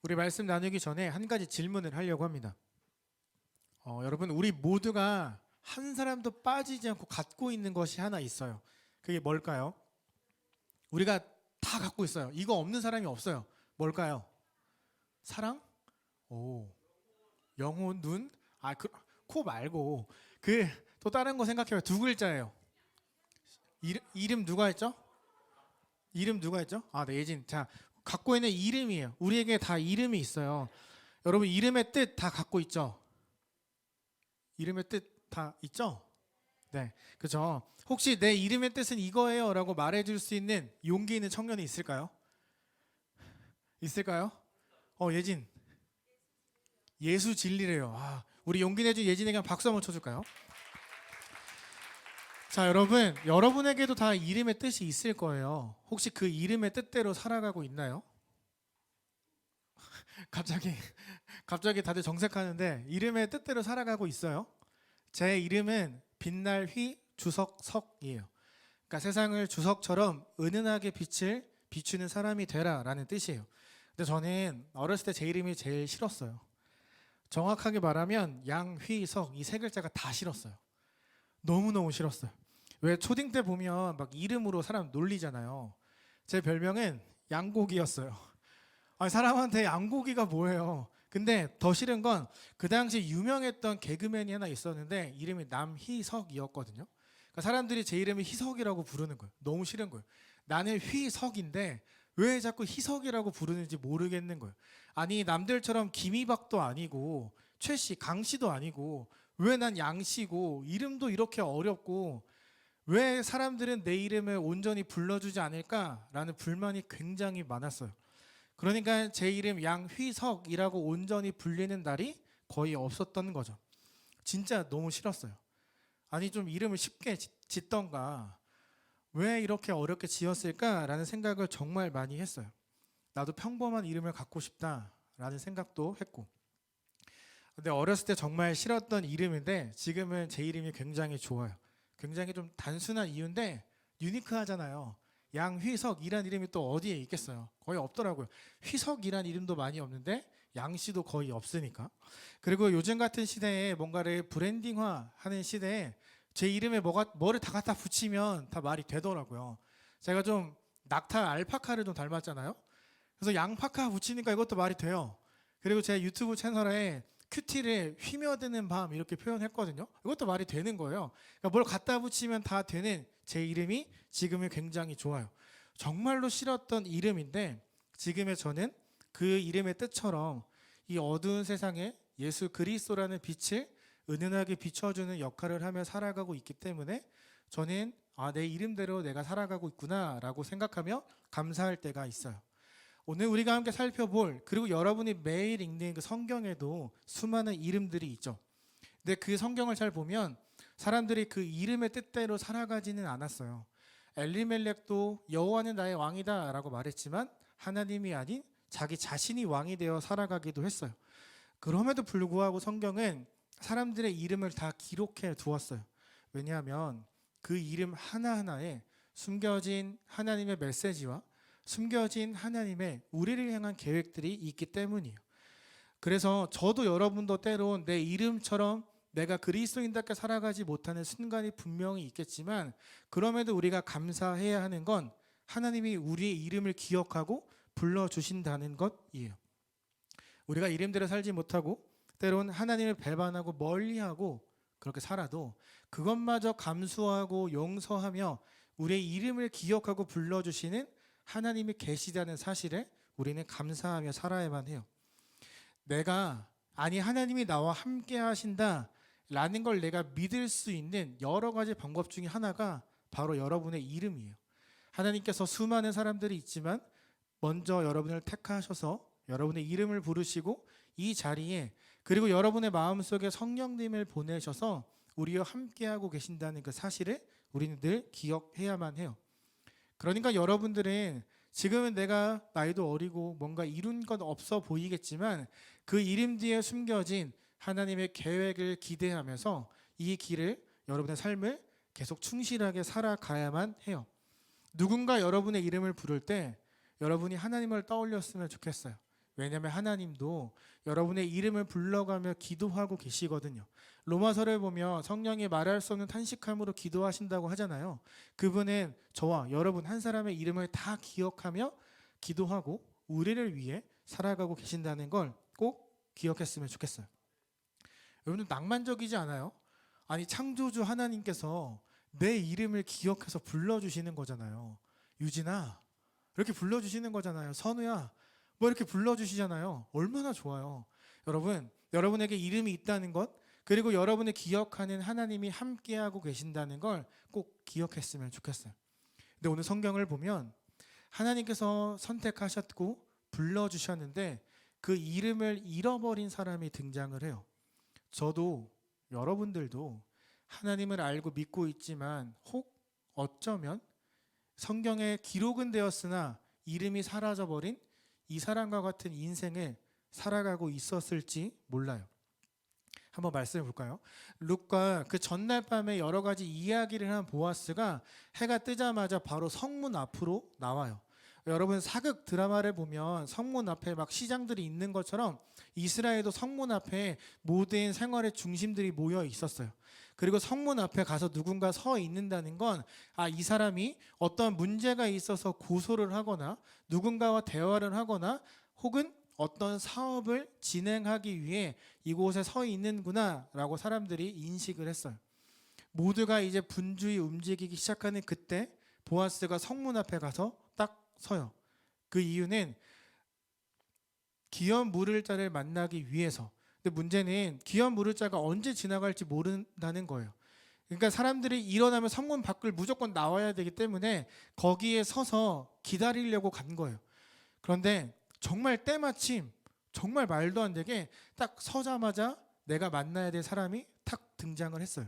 우리 말씀 나누기 전에 한 가지 질문을 하려고 합니다. 여러분, 우리 모두가 한 사람도 빠지지 않고 갖고 있는 것이 하나 있어요. 그게 뭘까요? 우리가 다 갖고 있어요. 이거 없는 사람이 없어요. 뭘까요? 사랑? 오, 영혼, 눈? 코 말고 또 다른 거 생각해요. 두 글자예요. 이름 누가 했죠? 이름 누가 했죠? 네, 예진. 자, 갖고 있는 이름이에요. 우리에게 다 이름이 있어요. 여러분, 이름의 뜻 다 갖고 있죠? 이름의 뜻 다 있죠? 네, 그죠? 혹시 내 이름의 뜻은 이거예요 라고 말해줄 수 있는 용기 있는 청년이 있을까요? 있을까요? 예진. 예수 진리래요. 우리 용기 내준 예진에게 한 박수 한번 쳐줄까요? 자, 여러분, 여러분에게도 다 이름의 뜻이 있을 거예요. 혹시 그 이름의 뜻대로 살아가고 있나요? 갑자기 다들 정색하는데 이름의 뜻대로 살아가고 있어요. 제 이름은 빛날 휘 주석 석이에요. 그러니까 세상을 주석처럼 은은하게 빛을 비추는 사람이 되라라는 뜻이에요. 근데 저는 어렸을 때 제 이름이 제일 싫었어요. 정확하게 말하면 양휘석 이 세 글자가 다 싫었어요. 너무너무 싫었어요. 왜 초딩 때 보면 막 이름으로 사람 놀리잖아요. 제 별명은 양고기였어요. 사람한테 양고기가 뭐예요? 근데 더 싫은 건 그 당시 유명했던 개그맨이 하나 있었는데 이름이 남희석이었거든요. 그러니까 사람들이 제 이름을 희석이라고 부르는 거예요. 너무 싫은 거예요. 나는 휘석인데 왜 자꾸 희석이라고 부르는지 모르겠는 거예요. 아니, 남들처럼 김이박도 아니고 최씨, 강씨도 아니고 왜 난 양씨고 이름도 이렇게 어렵고 왜 사람들은 내 이름을 온전히 불러주지 않을까라는 불만이 굉장히 많았어요. 그러니까 제 이름 양휘석이라고 온전히 불리는 날이 거의 없었던 거죠. 진짜 너무 싫었어요. 아니, 좀 이름을 쉽게 짓던가 왜 이렇게 어렵게 지었을까라는 생각을 정말 많이 했어요. 나도 평범한 이름을 갖고 싶다라는 생각도 했고. 근데 어렸을 때 정말 싫었던 이름인데 지금은 제 이름이 굉장히 좋아요. 굉장히 좀 단순한 이유인데 유니크하잖아요. 양휘석이란 이름이 또 어디에 있겠어요? 거의 없더라고요. 휘석이란 이름도 많이 없는데 양씨도 거의 없으니까. 그리고 요즘 같은 시대에 뭔가를 브랜딩화하는 시대에 제 이름에 뭐를 다 갖다 붙이면 다 말이 되더라고요. 제가 좀 낙타 알파카를 좀 닮았잖아요. 그래서 양파카 붙이니까 이것도 말이 돼요. 그리고 제 유튜브 채널에 큐티를 휘며드는 밤 이렇게 표현했거든요. 이것도 말이 되는 거예요. 그러니까 뭘 갖다 붙이면 다 되는 제 이름이 지금은 굉장히 좋아요. 정말로 싫었던 이름인데 지금의 저는 그 이름의 뜻처럼 이 어두운 세상에 예수 그리스도라는 빛을 은은하게 비춰주는 역할을 하며 살아가고 있기 때문에 저는 내 이름대로 내가 살아가고 있구나라고 생각하며 감사할 때가 있어요. 오늘 우리가 함께 살펴볼 그리고 여러분이 매일 읽는 그 성경에도 수많은 이름들이 있죠. 근데 그 성경을 잘 보면 사람들이 그 이름의 뜻대로 살아가지는 않았어요. 엘리멜렉도 여호와는 나의 왕이다 라고 말했지만 하나님이 아닌 자기 자신이 왕이 되어 살아가기도 했어요. 그럼에도 불구하고 성경은 사람들의 이름을 다 기록해 두었어요. 왜냐하면 그 이름 하나하나에 숨겨진 하나님의 메시지와 숨겨진 하나님의 우리를 향한 계획들이 있기 때문이에요. 그래서 저도 여러분도 때론 내 이름처럼 내가 그리스도인답게 살아가지 못하는 순간이 분명히 있겠지만 그럼에도 우리가 감사해야 하는 건 하나님이 우리의 이름을 기억하고 불러주신다는 것이에요. 우리가 이름대로 살지 못하고 때론 하나님을 배반하고 멀리하고 그렇게 살아도 그것마저 감수하고 용서하며 우리의 이름을 기억하고 불러주시는 하나님이 계시다는 사실에 우리는 감사하며 살아야만 해요. 하나님이 나와 함께 하신다 라는 걸 내가 믿을 수 있는 여러 가지 방법 중에 하나가 바로 여러분의 이름이에요. 하나님께서 수많은 사람들이 있지만 먼저 여러분을 택하셔서 여러분의 이름을 부르시고 이 자리에 그리고 여러분의 마음속에 성령님을 보내셔서 우리와 함께하고 계신다는 그 사실을 우리는 늘 기억해야만 해요. 그러니까 여러분들은 지금은 내가 나이도 어리고 뭔가 이룬 건 없어 보이겠지만 그 이름 뒤에 숨겨진 하나님의 계획을 기대하면서 이 길을 여러분의 삶을 계속 충실하게 살아가야만 해요. 누군가 여러분의 이름을 부를 때 여러분이 하나님을 떠올렸으면 좋겠어요. 왜냐하면 하나님도 여러분의 이름을 불러가며 기도하고 계시거든요. 로마서를 보면 성령이 말할 수 없는 탄식함으로 기도하신다고 하잖아요. 그분은 저와 여러분 한 사람의 이름을 다 기억하며 기도하고 우리를 위해 살아가고 계신다는 걸 꼭 기억했으면 좋겠어요. 여러분 낭만적이지 않아요? 아니 창조주 하나님께서 내 이름을 기억해서 불러주시는 거잖아요. 유진아 이렇게 불러주시는 거잖아요. 선우야 뭐 이렇게 불러주시잖아요. 얼마나 좋아요. 여러분 여러분에게 이름이 있다는 것 그리고 여러분을 기억하는 하나님이 함께하고 계신다는 걸 꼭 기억했으면 좋겠어요. 근데 오늘 성경을 보면 하나님께서 선택하셨고 불러주셨는데 그 이름을 잃어버린 사람이 등장을 해요. 저도 여러분들도 하나님을 알고 믿고 있지만 혹 어쩌면 성경에 기록은 되었으나 이름이 사라져버린 이 사람과 같은 인생을 살아가고 있었을지 몰라요. 한번 말씀해 볼까요? 룻과 그 전날 밤에 여러 가지 이야기를 한 보아스가 해가 뜨자마자 바로 성문 앞으로 나와요. 여러분 사극 드라마를 보면 성문 앞에 막 시장들이 있는 것처럼 이스라엘도 성문 앞에 모든 생활의 중심들이 모여 있었어요. 그리고 성문 앞에 가서 누군가 서 있는다는 건 이 사람이 어떤 문제가 있어서 고소를 하거나 누군가와 대화를 하거나 혹은 어떤 사업을 진행하기 위해 이곳에 서 있는구나 라고 사람들이 인식을 했어요. 모두가 이제 분주히 움직이기 시작하는 그때 보아스가 성문 앞에 가서 딱 서요. 그 이유는 기업 물을 자를 만나기 위해서. 근데 문제는 기업 물을 자가 언제 지나갈지 모른다는 거예요. 그러니까 사람들이 일어나면 성문 밖을 무조건 나와야 되기 때문에 거기에 서서 기다리려고 간 거예요. 그런데 정말 때마침 정말 말도 안 되게 딱 서자마자 내가 만나야 될 사람이 탁 등장을 했어요.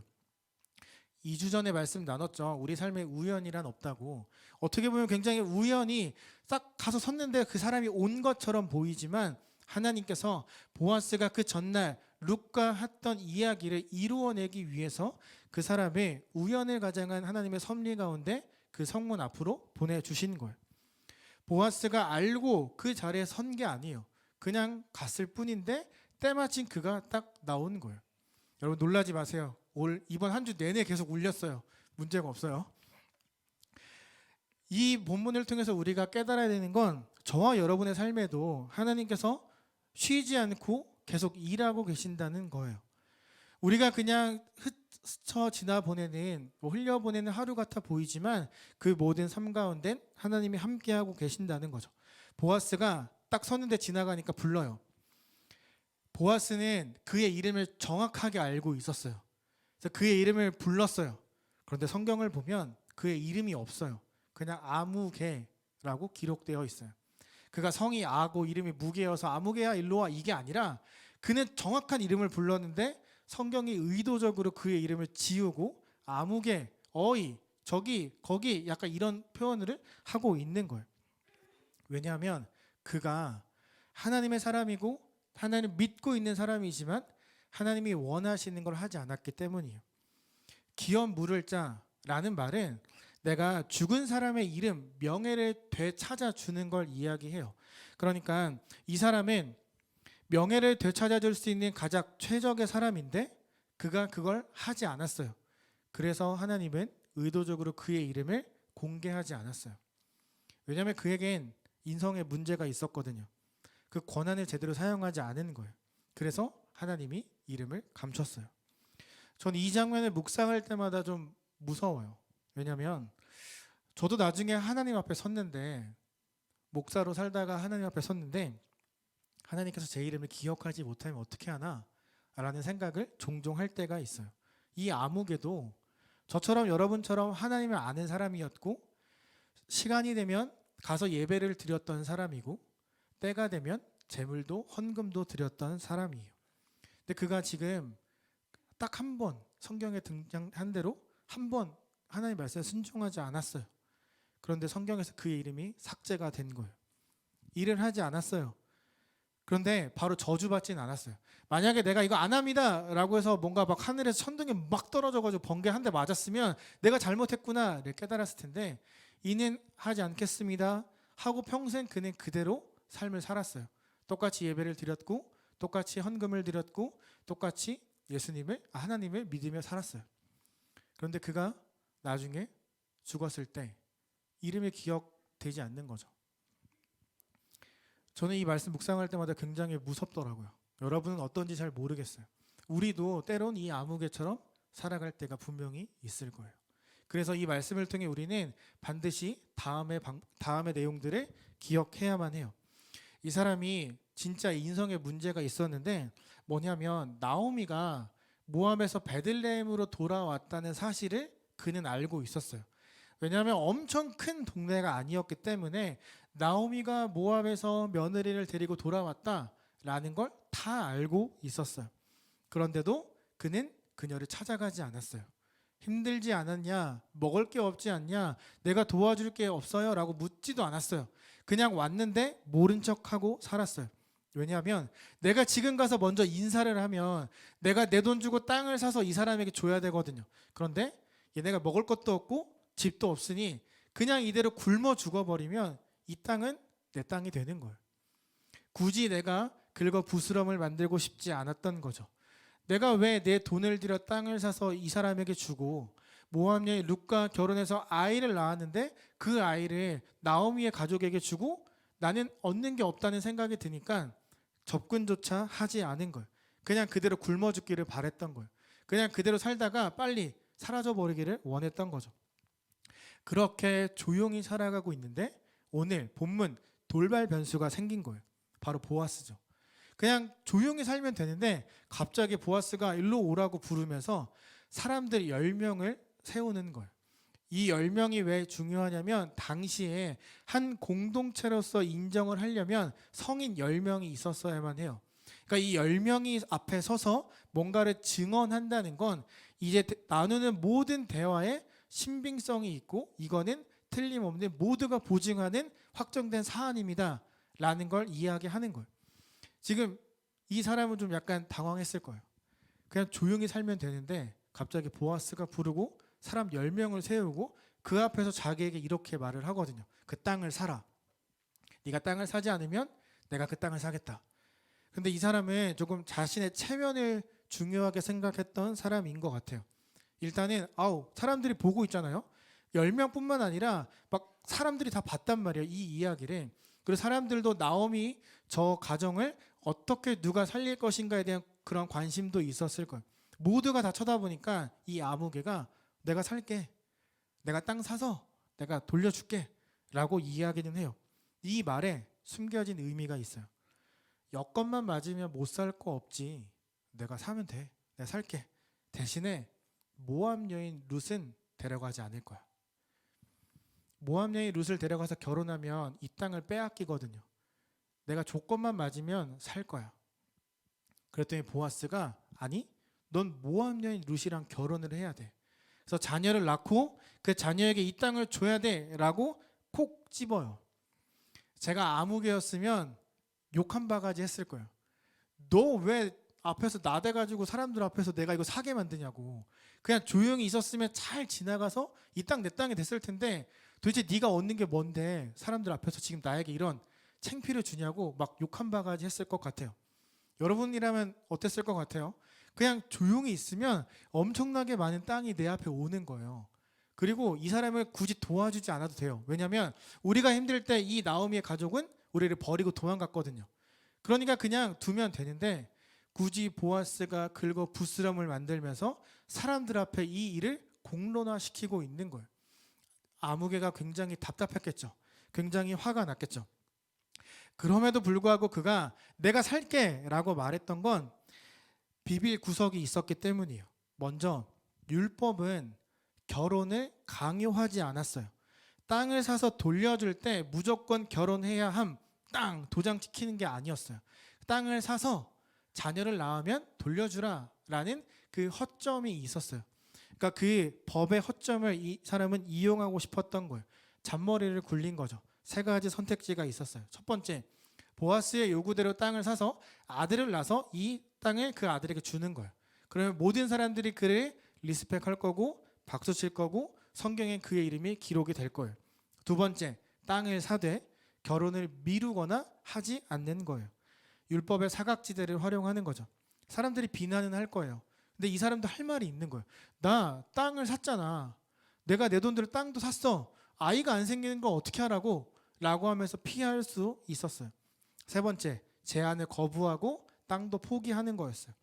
2주 전에 말씀 나눴죠. 우리 삶에 우연이란 없다고. 어떻게 보면 굉장히 우연히 딱 가서 섰는데 그 사람이 온 것처럼 보이지만 하나님께서 보아스가 그 전날 룻과 했던 이야기를 이루어내기 위해서 그 사람의 우연을 가장한 하나님의 섭리 가운데 그 성문 앞으로 보내주신 거예요. 보아스가 알고 그 자리에 선 게 아니에요. 그냥 갔을 뿐인데 때마침 그가 딱 나온 거예요. 여러분 놀라지 마세요. 이번 한 주 내내 계속 울렸어요. 문제가 없어요. 이 본문을 통해서 우리가 깨달아야 되는 건 저와 여러분의 삶에도 하나님께서 쉬지 않고 계속 일하고 계신다는 거예요. 우리가 그냥 스쳐 지나 보내는 흘려 보내는 하루 같아 보이지만 그 모든 삶 가운데 하나님이 함께하고 계신다는 거죠. 보아스가 딱 섰는데 지나가니까 불러요. 보아스는 그의 이름을 정확하게 알고 있었어요. 그래서 그의 이름을 불렀어요. 그런데 성경을 보면 그의 이름이 없어요. 그냥 아무개라고 기록되어 있어요. 그가 성이 아고 이름이 무개여서 아무개야 일로 와 이게 아니라 그는 정확한 이름을 불렀는데 성경이 의도적으로 그의 이름을 지우고 아무개, 어이, 저기, 거기 약간 이런 표현을 하고 있는 거예요. 왜냐하면 그가 하나님의 사람이고 하나님 믿고 있는 사람이지만 하나님이 원하시는 걸 하지 않았기 때문이에요. 기업 물을 자라는 말은 내가 죽은 사람의 이름, 명예를 되찾아주는 걸 이야기해요. 그러니까 이 사람은 명예를 되찾아줄 수 있는 가장 최적의 사람인데 그가 그걸 하지 않았어요. 그래서 하나님은 의도적으로 그의 이름을 공개하지 않았어요. 왜냐하면 그에겐 인성에 문제가 있었거든요. 그 권한을 제대로 사용하지 않은 거예요. 그래서 하나님이 이름을 감췄어요. 전 이 장면을 묵상할 때마다 좀 무서워요. 왜냐하면 저도 나중에 하나님 앞에 섰는데 목사로 살다가 하나님 앞에 섰는데 하나님께서 제 이름을 기억하지 못하면 어떻게 하나? 라는 생각을 종종 할 때가 있어요. 이 아무개도 저처럼 여러분처럼 하나님을 아는 사람이었고 시간이 되면 가서 예배를 드렸던 사람이고 때가 되면 제물도 헌금도 드렸던 사람이에요. 근데 그가 지금 딱 한 번 성경에 등장한 대로 한 번 하나님 말씀에 순종하지 않았어요. 그런데 성경에서 그의 이름이 삭제가 된 거예요. 일을 하지 않았어요. 그런데 바로 저주받지는 않았어요. 만약에 내가 이거 안 합니다 라고 해서 뭔가 막 하늘에서 천둥이 막 떨어져가지고 번개 한 대 맞았으면 내가 잘못했구나를 깨달았을 텐데 이는 하지 않겠습니다 하고 평생 그는 그대로 삶을 살았어요. 똑같이 예배를 드렸고 똑같이 헌금을 드렸고 똑같이 하나님을 믿으며 살았어요. 그런데 그가 나중에 죽었을 때 이름이 기억되지 않는 거죠. 저는 이 말씀 묵상할 때마다 굉장히 무섭더라고요. 여러분은 어떤지 잘 모르겠어요. 우리도 때론 이 아무개처럼 살아갈 때가 분명히 있을 거예요. 그래서 이 말씀을 통해 우리는 반드시 다음의 내용들을 기억해야만 해요. 이 사람이 진짜 인성에 문제가 있었는데 뭐냐면 나오미가 모압에서 베들레헴으로 돌아왔다는 사실을 그는 알고 있었어요. 왜냐하면 엄청 큰 동네가 아니었기 때문에 나오미가 모압에서 며느리를 데리고 돌아왔다라는 걸 다 알고 있었어요. 그런데도 그는 그녀를 찾아가지 않았어요. 힘들지 않았냐? 먹을 게 없지 않냐? 내가 도와줄 게 없어요? 라고 묻지도 않았어요. 그냥 왔는데 모른 척하고 살았어요. 왜냐하면 내가 지금 가서 먼저 인사를 하면 내가 내 돈 주고 땅을 사서 이 사람에게 줘야 되거든요. 그런데 얘네가 먹을 것도 없고 집도 없으니 그냥 이대로 굶어 죽어버리면 이 땅은 내 땅이 되는 거예요. 굳이 내가 긁어 부스럼을 만들고 싶지 않았던 거죠. 내가 왜 내 돈을 들여 땅을 사서 이 사람에게 주고 모압 여인 룻과 결혼해서 아이를 낳았는데 그 아이를 나오미의 가족에게 주고 나는 얻는 게 없다는 생각이 드니까 접근조차 하지 않은 거예요. 그냥 그대로 굶어 죽기를 바랬던 거예요. 그냥 그대로 살다가 빨리 사라져 버리기를 원했던 거죠. 그렇게 조용히 살아가고 있는데 오늘 본문 돌발 변수가 생긴 거예요. 바로 보아스죠. 그냥 조용히 살면 되는데 갑자기 보아스가 일로 오라고 부르면서 사람들 10명을 세우는 거예요. 이 10명이 왜 중요하냐면 당시에 한 공동체로서 인정을 하려면 성인 10명이 있었어야만 해요. 그러니까 이 10명이 앞에 서서 뭔가를 증언한다는 건 이제 나누는 모든 대화에 신빙성이 있고 이거는 틀림없는 모두가 보증하는 확정된 사안입니다 라는 걸 이야기하는 거예요. 지금 이 사람은 좀 약간 당황했을 거예요. 그냥 조용히 살면 되는데 갑자기 보아스가 부르고 사람 10명을 세우고 그 앞에서 자기에게 이렇게 말을 하거든요. 그 땅을 사라. 네가 땅을 사지 않으면 내가 그 땅을 사겠다. 근데 이 사람은 조금 자신의 체면을 중요하게 생각했던 사람인 것 같아요. 일단은 사람들이 보고 있잖아요. 10명뿐만 아니라 막 사람들이 다 봤단 말이에요. 이 이야기를. 그리고 사람들도 나오미 저 가정을 어떻게 누가 살릴 것인가에 대한 그런 관심도 있었을 거예요. 모두가 다 쳐다보니까 이 아무개가 내가 살게. 내가 땅 사서 내가 돌려줄게. 라고 이야기는 해요. 이 말에 숨겨진 의미가 있어요. 여건만 맞으면 못 살 거 없지. 내가 사면 돼. 내가 살게. 대신에 모압 여인 룻은 데려가지 않을 거야. 모압 여인 룻을 데려가서 결혼하면 이 땅을 빼앗기거든요. 내가 조건만 맞으면 살 거야. 그랬더니 보아스가 아니, 넌 모압 여인 룻이랑 결혼을 해야 돼. 그래서 자녀를 낳고 그 자녀에게 이 땅을 줘야 돼라고 콕 집어요. 제가 아무개였으면 욕 한 바가지 했을 거예요. 너 왜 앞에서 나대가지고 사람들 앞에서 내가 이거 사게 만드냐고. 그냥 조용히 있었으면 잘 지나가서 이 땅 내 땅이 됐을 텐데 도대체 네가 얻는 게 뭔데 사람들 앞에서 지금 나에게 이런 창피를 주냐고 막 욕 한 바가지 했을 것 같아요. 여러분이라면 어땠을 것 같아요? 그냥 조용히 있으면 엄청나게 많은 땅이 내 앞에 오는 거예요. 그리고 이 사람을 굳이 도와주지 않아도 돼요. 왜냐하면 우리가 힘들 때 이 나오미의 가족은 우리를 버리고 도망갔거든요. 그러니까 그냥 두면 되는데 굳이 보아스가 긁어 부스럼을 만들면서 사람들 앞에 이 일을 공론화시키고 있는 거예요. 아무개가 굉장히 답답했겠죠. 굉장히 화가 났겠죠. 그럼에도 불구하고 그가 내가 살게 라고 말했던 건 비빌 구석이 있었기 때문이에요. 먼저 율법은 결혼을 강요하지 않았어요. 땅을 사서 돌려줄 때 무조건 결혼해야 함, 땅 도장 찍히는 게 아니었어요. 땅을 사서 자녀를 낳으면 돌려주라 라는 그 허점이 있었어요. 그러니까 그 법의 허점을 이 사람은 이용하고 싶었던 거예요. 잔머리를 굴린 거죠. 세 가지 선택지가 있었어요. 첫 번째, 보아스의 요구대로 땅을 사서 아들을 낳아서 이 땅을 그 아들에게 주는 거예요. 그러면 모든 사람들이 그를 리스펙할 거고 박수 칠 거고 성경에 그의 이름이 기록이 될 거예요. 두 번째, 땅을 사되 결혼을 미루거나 하지 않는 거예요. 율법의 사각지대를 활용하는 거죠. 사람들이 비난은 할 거예요. 근데 이 사람도 할 말이 있는 거예요. 나 땅을 샀잖아. 내가 내 돈으로 땅도 샀어. 아이가 안 생기는 걸 어떻게 하라고? 라고 하면서 피할 수 있었어요. 세 번째, 제안을 거부하고 땅도 포기하는 거였어요.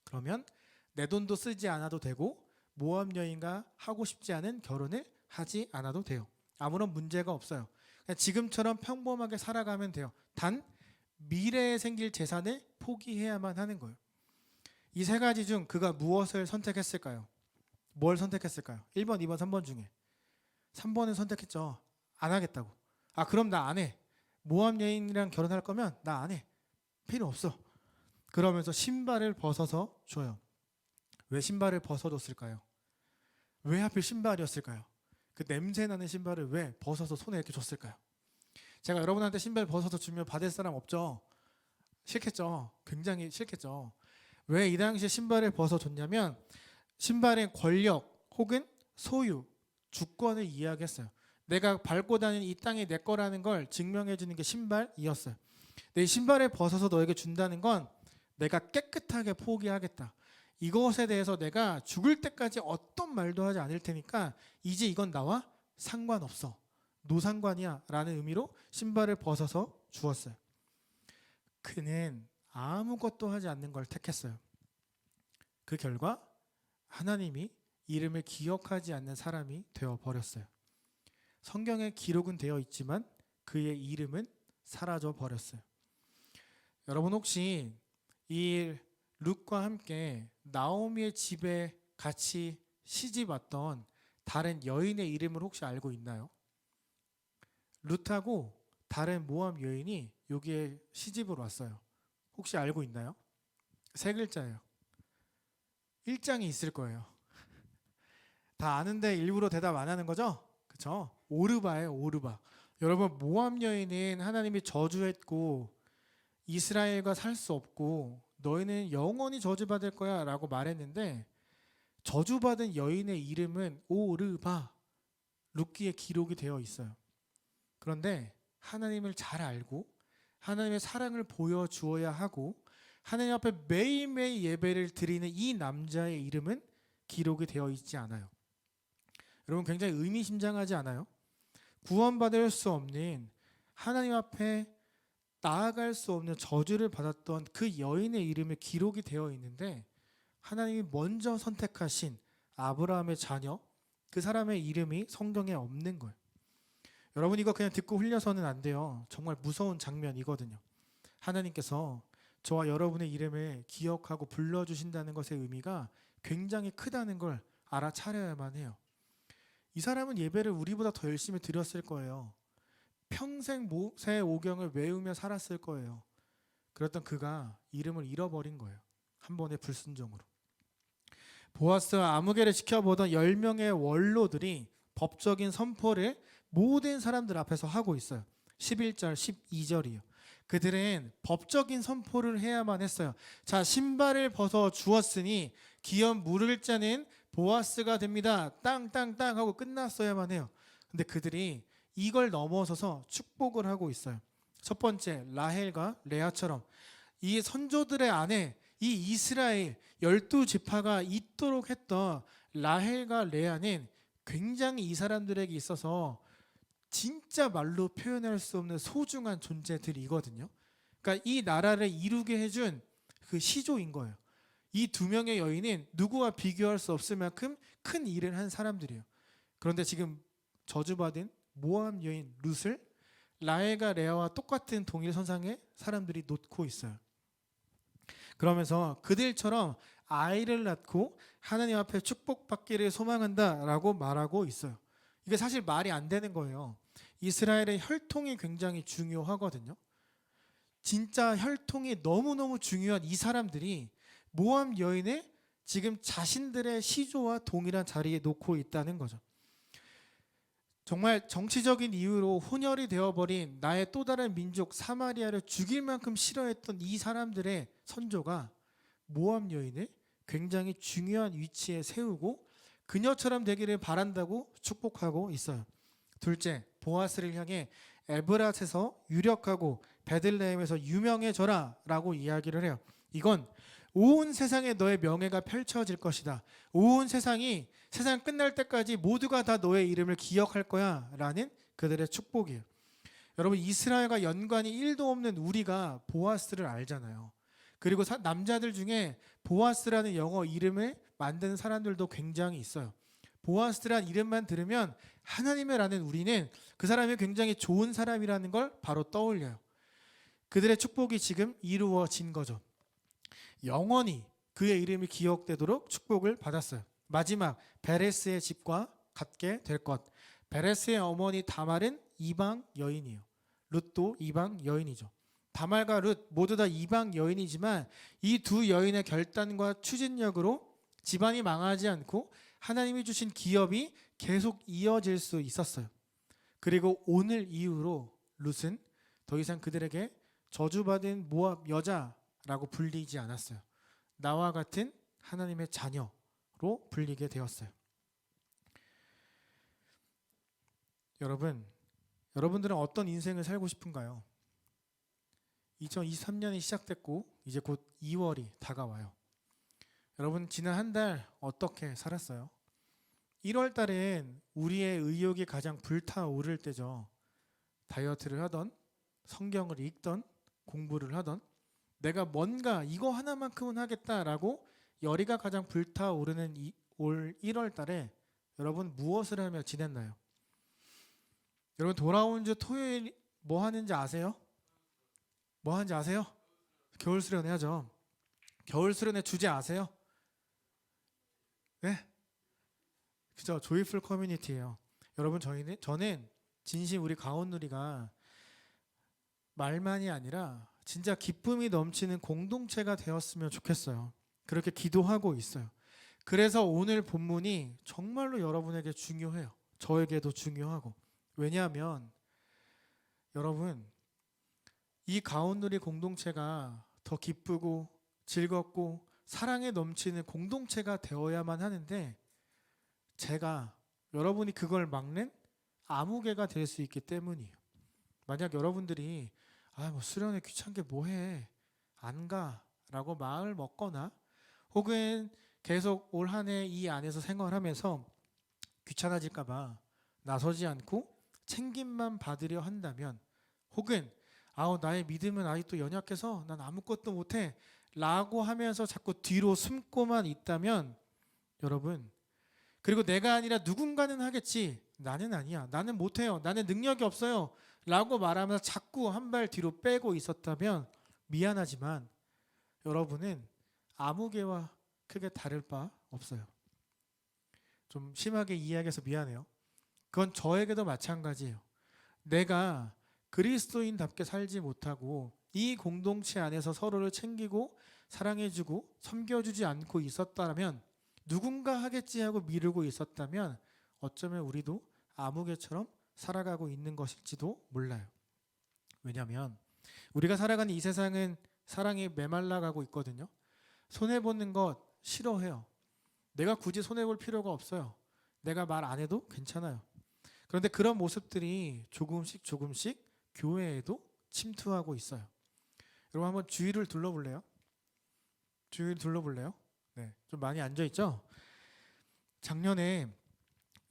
그러면 내 돈도 쓰지 않아도 되고 모함 여인과 하고 싶지 않은 결혼을 하지 않아도 돼요. 아무런 문제가 없어요. 그냥 지금처럼 평범하게 살아가면 돼요. 단 미래에 생길 재산을 포기해야만 하는 거예요. 이 세 가지 중 그가 무엇을 선택했을까요? 뭘 선택했을까요? 1번, 2번, 3번 중에 3번을 선택했죠. 안 하겠다고. 아, 그럼 나 안 해. 모함 여인이랑 결혼할 거면 나 안 해. 필요 없어. 그러면서 신발을 벗어서 줘요. 왜 신발을 벗어줬을까요? 왜 하필 신발이었을까요? 그 냄새나는 신발을 왜 벗어서 손에 이렇게 줬을까요? 제가 여러분한테 신발 벗어서 주면 받을 사람 없죠? 싫겠죠? 굉장히 싫겠죠? 왜 이 당시에 신발을 벗어줬냐면 신발의 권력 혹은 소유, 주권을 이야기했어요. 내가 밟고 다니는 이 땅이 내 거라는 걸 증명해 주는 게 신발이었어요. 내 신발을 벗어서 너에게 준다는 건 내가 깨끗하게 포기하겠다. 이것에 대해서 내가 죽을 때까지 어떤 말도 하지 않을 테니까 이제 이건 나와 상관없어. 노상관이야 라는 의미로 신발을 벗어서 주었어요. 그는 아무것도 하지 않는 걸 택했어요. 그 결과 하나님이 이름을 기억하지 않는 사람이 되어버렸어요. 성경에 기록은 되어 있지만 그의 이름은 사라져 버렸어요. 여러분 혹시 이 룻과 함께 나오미의 집에 같이 시집 왔던 다른 여인의 이름을 혹시 알고 있나요? 룻하고 다른 모함 여인이 여기에 시집으로 왔어요. 혹시 알고 있나요? 세 글자예요. 1장이 있을 거예요. 다 아는데 일부러 대답 안 하는 거죠? 그쵸? 오르바예요, 오르바. 여러분, 모함 여인은 하나님이 저주했고 이스라엘과 살 수 없고 너희는 영원히 저주받을 거야 라고 말했는데 저주받은 여인의 이름은 오르바, 룻기에 기록이 되어 있어요. 그런데 하나님을 잘 알고 하나님의 사랑을 보여주어야 하고 하나님 앞에 매일매일 예배를 드리는 이 남자의 이름은 기록이 되어 있지 않아요. 여러분 굉장히 의미심장하지 않아요? 구원받을 수 없는 하나님 앞에 나아갈 수 없는 저주를 받았던 그 여인의 이름이 기록이 되어 있는데 하나님이 먼저 선택하신 아브라함의 자녀 그 사람의 이름이 성경에 없는 거예요. 여러분 이거 그냥 듣고 흘려서는 안 돼요. 정말 무서운 장면이거든요. 하나님께서 저와 여러분의 이름을 기억하고 불러주신다는 것의 의미가 굉장히 크다는 걸 알아차려야만 해요. 이 사람은 예배를 우리보다 더 열심히 드렸을 거예요. 평생 모세 오경을 외우며 살았을 거예요. 그랬던 그가 이름을 잃어버린 거예요. 한 번의 불순종으로. 보아스와 아무개를 지켜보던 10명의 원로들이 법적인 선포를 모든 사람들 앞에서 하고 있어요. 11절, 12절이요. 그들은 법적인 선포를 해야만 했어요. 자, 신발을 벗어 주었으니 기업 물을 자는 보아스가 됩니다. 땅땅땅 하고 끝났어야만 해요. 근데 그들이 이걸 넘어서서 축복을 하고 있어요. 첫 번째, 라헬과 레아처럼 이 선조들의 아내, 이 이스라엘 12지파가 있도록 했던 라헬과 레아는 굉장히 이 사람들에게 있어서 진짜 말로 표현할 수 없는 소중한 존재들이거든요. 그러니까 이 나라를 이루게 해준 그 시조인 거예요. 이 두 명의 여인은 누구와 비교할 수 없을 만큼 큰 일을 한 사람들이에요. 그런데 지금 저주받은 모함 여인 룻을 라헬과 레아와 똑같은 동일 선상에 사람들이 놓고 있어요. 그러면서 그들처럼 아이를 낳고 하나님 앞에 축복받기를 소망한다라고 말하고 있어요. 이게 사실 말이 안 되는 거예요. 이스라엘의 혈통이 굉장히 중요하거든요. 진짜 혈통이 너무너무 중요한 이 사람들이 모함 여인을 지금 자신들의 시조와 동일한 자리에 놓고 있다는 거죠. 정말 정치적인 이유로 혼혈이 되어버린 나의 또 다른 민족 사마리아를 죽일 만큼 싫어했던 이 사람들의 선조가 모함 여인을 굉장히 중요한 위치에 세우고 그녀처럼 되기를 바란다고 축복하고 있어요. 둘째, 보아스를 향해 에브랏에서 유력하고 베들레헴에서 유명해져라 라고 이야기를 해요. 이건 온 세상에 너의 명예가 펼쳐질 것이다. 온 세상이 세상 끝날 때까지 모두가 다 너의 이름을 기억할 거야 라는 그들의 축복이에요. 여러분, 이스라엘과 연관이 1도 없는 우리가 보아스를 알잖아요. 그리고 남자들 중에 보아스라는 영어 이름을 만드는 사람들도 굉장히 있어요. 보아스라는 이름만 들으면 하나님이라는 우리는 그 사람이 굉장히 좋은 사람이라는 걸 바로 떠올려요. 그들의 축복이 지금 이루어진 거죠. 영원히 그의 이름이 기억되도록 축복을 받았어요. 마지막, 베레스의 집과 같게 될 것. 베레스의 어머니 다말은 이방 여인이에요. 룻도 이방 여인이죠. 다말과 룻 모두 다 이방 여인이지만 이 두 여인의 결단과 추진력으로 집안이 망하지 않고 하나님이 주신 기업이 계속 이어질 수 있었어요. 그리고 오늘 이후로 룻은 더 이상 그들에게 저주받은 모압 여자라고 불리지 않았어요. 나와 같은 하나님의 자녀로 불리게 되었어요. 여러분들은 어떤 인생을 살고 싶은가요? 2023년이 시작됐고 이제 곧 2월이 다가와요. 여러분, 지난 한 달 어떻게 살았어요? 1월 달엔 우리의 의욕이 가장 불타오를 때죠. 다이어트를 하던, 성경을 읽던, 공부를 하던, 내가 뭔가 이거 하나만큼은 하겠다라고 열의가 가장 불타오르는 올 1월 달에 여러분 무엇을 하며 지냈나요? 여러분, 돌아온 주 토요일 뭐 하는지 아세요? 뭐 하는지 아세요? 겨울 수련 해야죠. 겨울 수련의 주제 아세요? 네? 그죠? 조이풀 커뮤니티예요. 여러분, 저는 진심 우리 가온누리가 말만이 아니라 진짜 기쁨이 넘치는 공동체가 되었으면 좋겠어요. 그렇게 기도하고 있어요. 그래서 오늘 본문이 정말로 여러분에게 중요해요. 저에게도 중요하고. 왜냐하면 여러분, 이 가온누리 공동체가 더 기쁘고 즐겁고 사랑에 넘치는 공동체가 되어야만 하는데, 제가 여러분이 그걸 막는 아무개가 될 수 있기 때문이에요. 만약 여러분들이 뭐 수련회 귀찮게 뭐해 안 가라고 마음을 먹거나 혹은 계속 올 한 해 이 안에서 생활하면서 귀찮아질까봐 나서지 않고 챙김만 받으려 한다면, 혹은 나의 믿음은 아직도 연약해서 난 아무것도 못해 라고 하면서 자꾸 뒤로 숨고만 있다면, 여러분, 그리고 내가 아니라 누군가는 하겠지, 나는 아니야, 나는 못해요, 나는 능력이 없어요 라고 말하면서 자꾸 한 발 뒤로 빼고 있었다면 미안하지만 여러분은 아무개와 크게 다를 바 없어요. 좀 심하게 이야기해서 미안해요. 그건 저에게도 마찬가지예요. 내가 그리스도인답게 살지 못하고 이 공동체 안에서 서로를 챙기고 사랑해주고 섬겨주지 않고 있었다면, 누군가 하겠지 하고 미루고 있었다면 어쩌면 우리도 아무개처럼 살아가고 있는 것일지도 몰라요. 왜냐하면 우리가 살아가는 이 세상은 사랑이 메말라가고 있거든요. 손해보는 것 싫어해요. 내가 굳이 손해볼 필요가 없어요. 내가 말 안 해도 괜찮아요. 그런데 그런 모습들이 조금씩 교회에도 침투하고 있어요. 여러분, 한번 주위를 둘러볼래요? 네, 좀 많이 앉아있죠? 작년에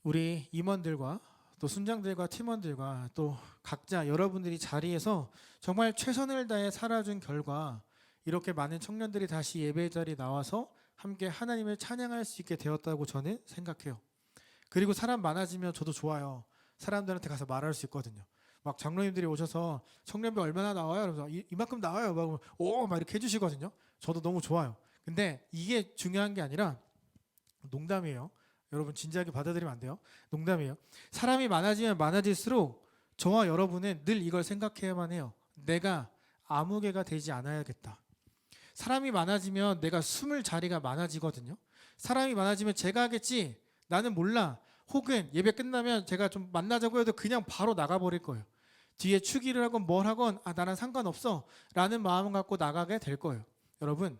우리 임원들과 또 순장들과 팀원들과 또 각자 여러분들이 자리에서 정말 최선을 다해 살아준 결과 이렇게 많은 청년들이 다시 예배 자리에 나와서 함께 하나님을 찬양할 수 있게 되었다고 저는 생각해요. 그리고 사람 많아지면 저도 좋아요. 사람들한테 가서 말할 수 있거든요. 막 장로님들이 오셔서 청년비 얼마나 나와요? 그러면서 이만큼 나와요. 막 이렇게 해주시거든요. 저도 너무 좋아요. 근데 이게 중요한 게 아니라, 농담이에요. 여러분 진지하게 받아들이면 안 돼요. 농담이에요. 사람이 많아지면 많아질수록 저와 여러분은 늘 이걸 생각해야만 해요. 내가 아무개가 되지 않아야겠다. 사람이 많아지면 내가 숨을 자리가 많아지거든요. 사람이 많아지면 제가 하겠지, 나는 몰라, 혹은 예배 끝나면 제가 좀 만나자고 해도 그냥 바로 나가버릴 거예요. 뒤에 추기를 하건 뭘 하건 나랑 상관없어 라는 마음을 갖고 나가게 될 거예요. 여러분,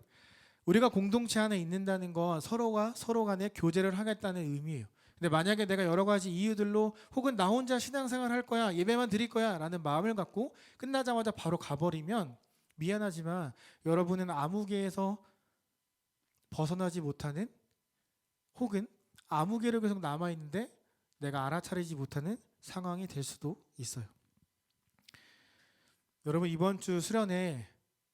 우리가 공동체 안에 있는다는 건 서로가 서로 간에 교제를 하겠다는 의미예요. 근데 만약에 내가 여러 가지 이유들로 혹은 나 혼자 신앙생활 할 거야, 예배만 드릴 거야 라는 마음을 갖고 끝나자마자 바로 가버리면 미안하지만 여러분은 암흑에서 벗어나지 못하는, 혹은 암흑에로 계속 남아있는데 내가 알아차리지 못하는 상황이 될 수도 있어요. 여러분, 이번 주 수련회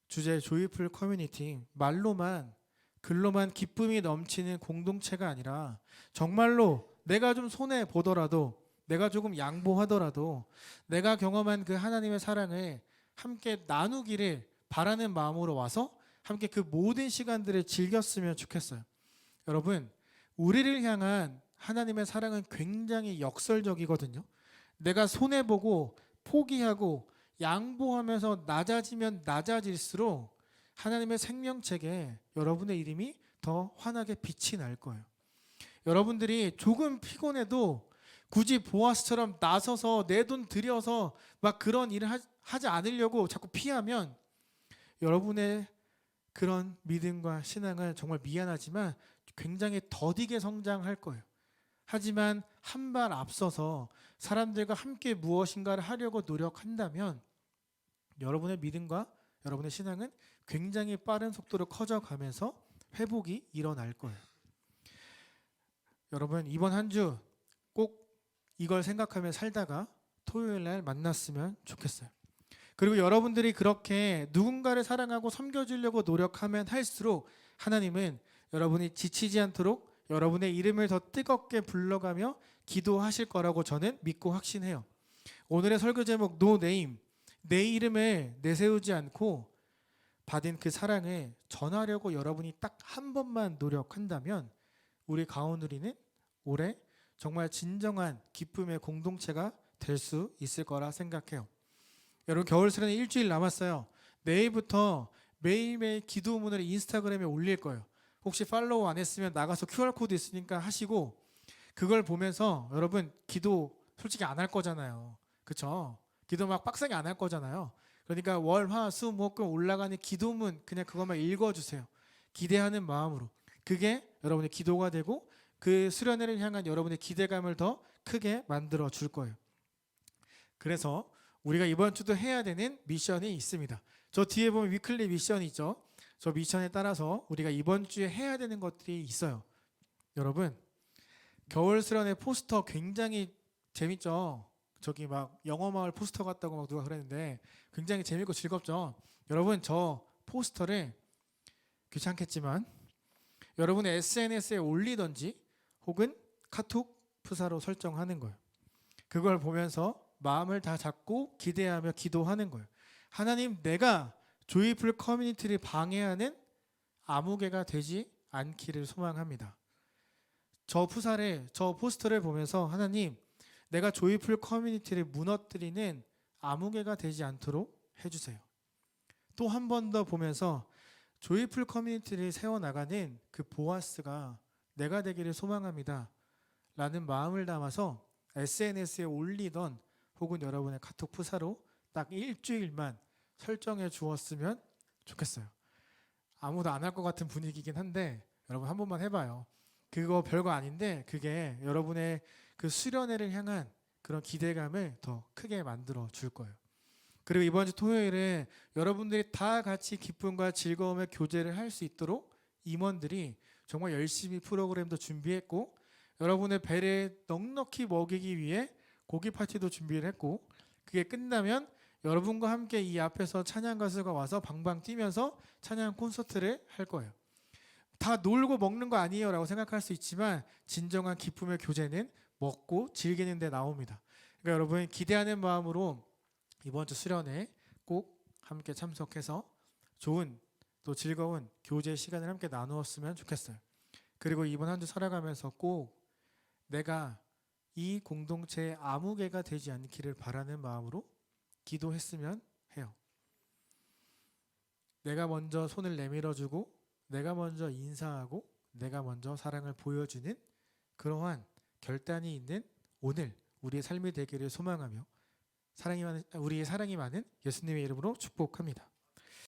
주제 조이풀 커뮤니티, 말로만 글로만 기쁨이 넘치는 공동체가 아니라 정말로 내가 좀 손해 보더라도, 내가 조금 양보하더라도 내가 경험한 그 하나님의 사랑을 함께 나누기를 바라는 마음으로 와서 함께 그 모든 시간들을 즐겼으면 좋겠어요. 여러분, 우리를 향한 하나님의 사랑은 굉장히 역설적이거든요. 내가 손해 보고 포기하고 양보하면서 낮아지면 낮아질수록 하나님의 생명책에 여러분의 이름이 더 환하게 빛이 날 거예요. 여러분들이 조금 피곤해도 굳이 보아스처럼 나서서 내 돈 들여서 막 그런 일을 하지 않으려고 자꾸 피하면 여러분의 그런 믿음과 신앙은 정말 미안하지만 굉장히 더디게 성장할 거예요. 하지만 한 발 앞서서 사람들과 함께 무엇인가를 하려고 노력한다면 여러분의 믿음과 여러분의 신앙은 굉장히 빠른 속도로 커져가면서 회복이 일어날 거예요. 여러분, 이번 한 주 꼭 이걸 생각하며 살다가 토요일 날 만났으면 좋겠어요. 그리고 여러분들이 그렇게 누군가를 사랑하고 섬겨주려고 노력하면 할수록 하나님은 여러분이 지치지 않도록 여러분의 이름을 더 뜨겁게 불러가며 기도하실 거라고 저는 믿고 확신해요. 오늘의 설교 제목 No Name, 내 이름을 내세우지 않고 받은 그 사랑을 전하려고 여러분이 딱 한 번만 노력한다면 우리 가온우리는 올해 정말 진정한 기쁨의 공동체가 될 수 있을 거라 생각해요. 여러분, 겨울 수련회 일주일 남았어요. 내일부터 매일매일 기도문을 인스타그램에 올릴 거예요. 혹시 팔로우 안 했으면 나가서 QR코드 있으니까 하시고, 그걸 보면서 여러분 기도 솔직히 안 할 거잖아요. 그쵸? 기도 막 빡세게 안 할 거잖아요. 그러니까 월, 화, 수, 목, 금 올라가는 기도문 그냥 그것만 읽어주세요. 기대하는 마음으로. 그게 여러분의 기도가 되고 그 수련회를 향한 여러분의 기대감을 더 크게 만들어 줄 거예요. 그래서 우리가 이번 주도 해야 되는 미션이 있습니다. 저 뒤에 보면 위클리 미션이 있죠. 저 미션에 따라서 우리가 이번 주에 해야 되는 것들이 있어요. 여러분, 겨울 수련회 포스터 굉장히 재밌죠? 저기 막 영어마을 포스터 같다고 막 누가 그랬는데 굉장히 재밌고 즐겁죠? 여러분, 저 포스터를 귀찮겠지만 여러분의 SNS에 올리던지 혹은 카톡 프사로 설정하는 거예요. 그걸 보면서 마음을 다 잡고 기대하며 기도하는 거예요. 하나님, 내가 조이풀 커뮤니티를 방해하는 아무개가 되지 않기를 소망합니다. 저 포스터를 보면서 하나님, 내가 조이풀 커뮤니티를 무너뜨리는 아무개가 되지 않도록 해주세요. 또 한 번 더 보면서 조이풀 커뮤니티를 세워나가는 그 보아스가 내가 되기를 소망합니다 라는 마음을 담아서 SNS에 올리던 혹은 여러분의 카톡 프사로 딱 일주일만 설정해 주었으면 좋겠어요. 아무도 안 할 것 같은 분위기긴 한데 여러분 한 번만 해봐요. 그거 별거 아닌데 그게 여러분의 그 수련회를 향한 그런 기대감을 더 크게 만들어 줄 거예요. 그리고 이번 주 토요일에 여러분들이 다 같이 기쁨과 즐거움의 교제를 할 수 있도록 임원들이 정말 열심히 프로그램도 준비했고 여러분의 배를 넉넉히 먹이기 위해 고기 파티도 준비를 했고, 그게 끝나면 여러분과 함께 이 앞에서 찬양 가수가 와서 방방 뛰면서 찬양 콘서트를 할 거예요. 다 놀고 먹는 거 아니에요 라고 생각할 수 있지만 진정한 기쁨의 교제는 먹고 즐기는 데 나옵니다. 그러니까 여러분, 기대하는 마음으로 이번 주 수련회 꼭 함께 참석해서 좋은 또 즐거운 교제 시간을 함께 나누었으면 좋겠어요. 그리고 이번 한 주 살아가면서 꼭 내가 이 공동체의 아무개가 되지 않기를 바라는 마음으로 기도했으면 해요. 내가 먼저 손을 내밀어주고 내가 먼저 인사하고 내가 먼저 사랑을 보여주는 그러한 결단이 있는 오늘 우리의 삶이 되기를 소망하며 우리의 사랑이 많은 예수님의 이름으로 축복합니다.